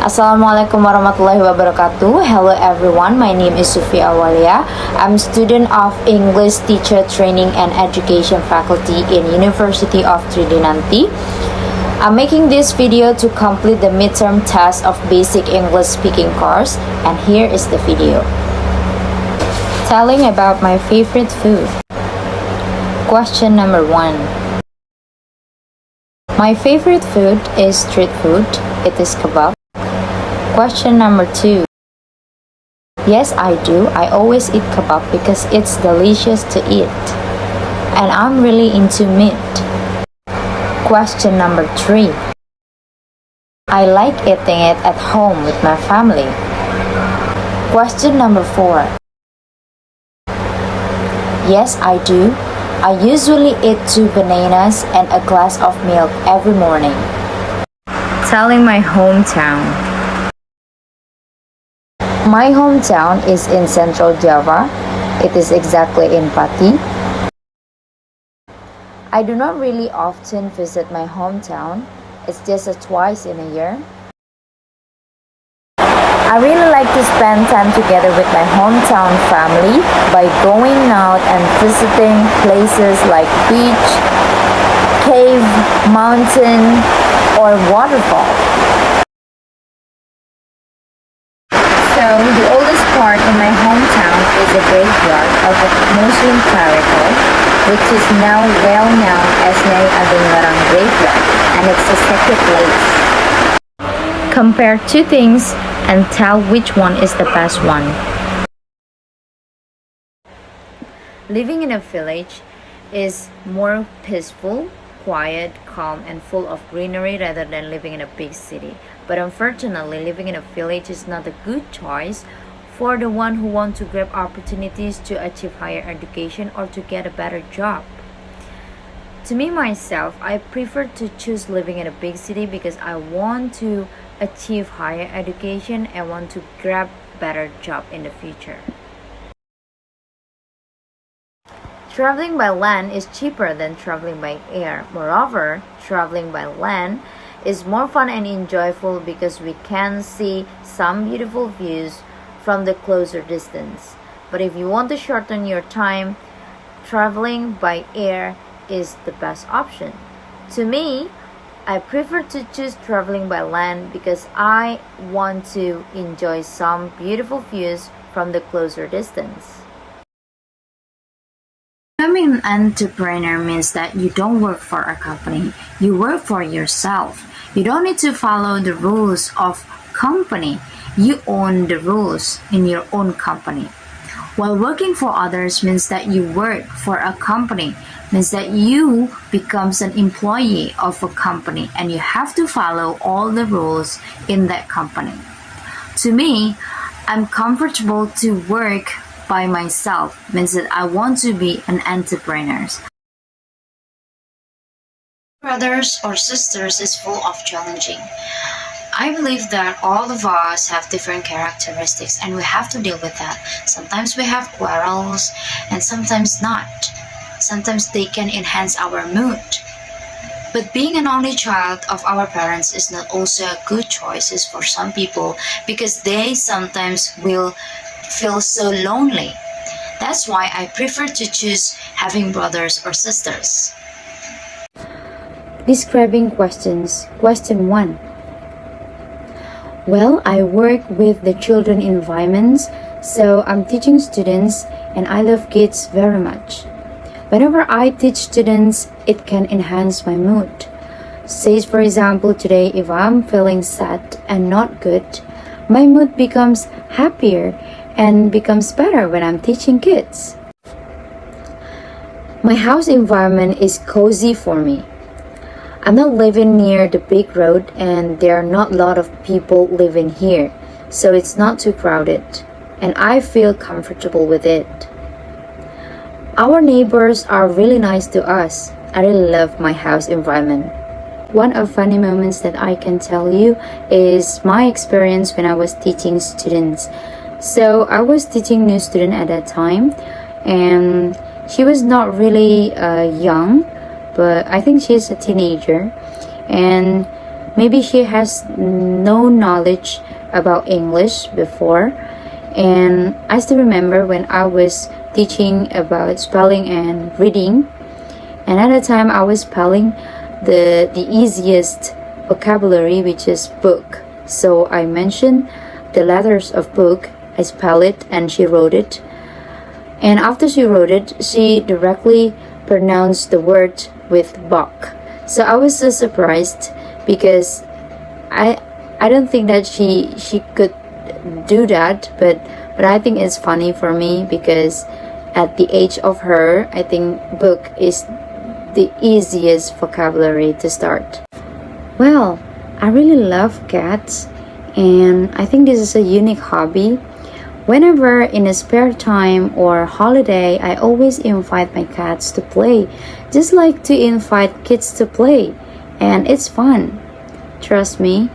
Assalamualaikum warahmatullahi wabarakatuh. Hello everyone, my name is Sufi Awwaliyah. I'm student of English Teacher Training and Education Faculty in University of Tridinanti. I'm making this video to complete the midterm test of basic English speaking course, and here is the video. Telling about my favorite food. Question number 1. My favorite food is street food. It is kebab. Question number 2. Yes, I do. I always eat kebab because it's delicious to eat. And I'm really into meat. Question number 3. I like eating it at home with my family. Question number 4. Yes, I do. I usually eat 2 bananas and a glass of milk every morning. Telling my hometown. My hometown is in Central Java. It is exactly in Pati. I do not really often visit my hometown. It's just twice in a year. I really like to spend time together with my hometown family by going out and visiting places like beach, cave, mountain, or waterfall. So, the oldest part in my hometown is the graveyard of a Muslim clerical, which is now well known as Nyai Ageng Larang Graveyard, and it's a sacred place. Compare 2 things and tell which one is the best one. Living in a village is more peaceful, quiet, calm, and full of greenery rather than living in a big city. But unfortunately, living in a village is not a good choice for the one who wants to grab opportunities to achieve higher education or to get a better job. To me myself, I prefer to choose living in a big city because I want to achieve higher education and want to grab better job in the future. Traveling by land is cheaper than traveling by air. Moreover, traveling by land is more fun and enjoyable because we can see some beautiful views from the closer distance. But if you want to shorten your time, traveling by air is the best option. To me, I prefer to choose traveling by land because I want to enjoy some beautiful views from the closer distance. Becoming an entrepreneur means that you don't work for a company, you work for yourself. You don't need to follow the rules of company. You own the rules in your own company. While working for others means that you work for a company, means that you becomes an employee of a company and you have to follow all the rules in that company. To me, I'm comfortable to work by myself, means that I want to be an entrepreneur. Brothers or sisters is full of challenging. I believe that all of us have different characteristics and we have to deal with that. Sometimes we have quarrels and sometimes not. Sometimes they can enhance our mood. But being an only child of our parents is not also a good choice for some people because they sometimes will feel so lonely. That's why I prefer to choose having brothers or sisters. Describing questions. Question 1. Well, I work with the children environments, so I'm teaching students and I love kids very much. Whenever I teach students, it can enhance my mood. Say for example, today if I'm feeling sad and not good, my mood becomes happier and becomes better when I'm teaching kids. My house environment is cozy for me. I'm not living near the big road and there are not a lot of people living here, so it's not too crowded and I feel comfortable with it. Our neighbors are really nice to us. I really love my house environment. One of funny moments that I can tell you is my experience when I was teaching students. So I was teaching new student at that time and she was not really young, but I think she's a teenager, and Maybe she has no knowledge about English before. And I still remember when I was teaching about spelling and reading, and at the time I was spelling the easiest vocabulary, which is book. So I mentioned the letters of book, I spell it, and she wrote it. And after she wrote it, she directly pronounced the word with book. So I was so surprised because I don't think that she could do that, but I think it's funny for me because at the age of her, I think book is the easiest vocabulary to start. Well, I really love cats, and I think this is a unique hobby. Whenever in a spare time or holiday, I always invite my cats to play, just like to invite kids to play, and it's fun. Trust me.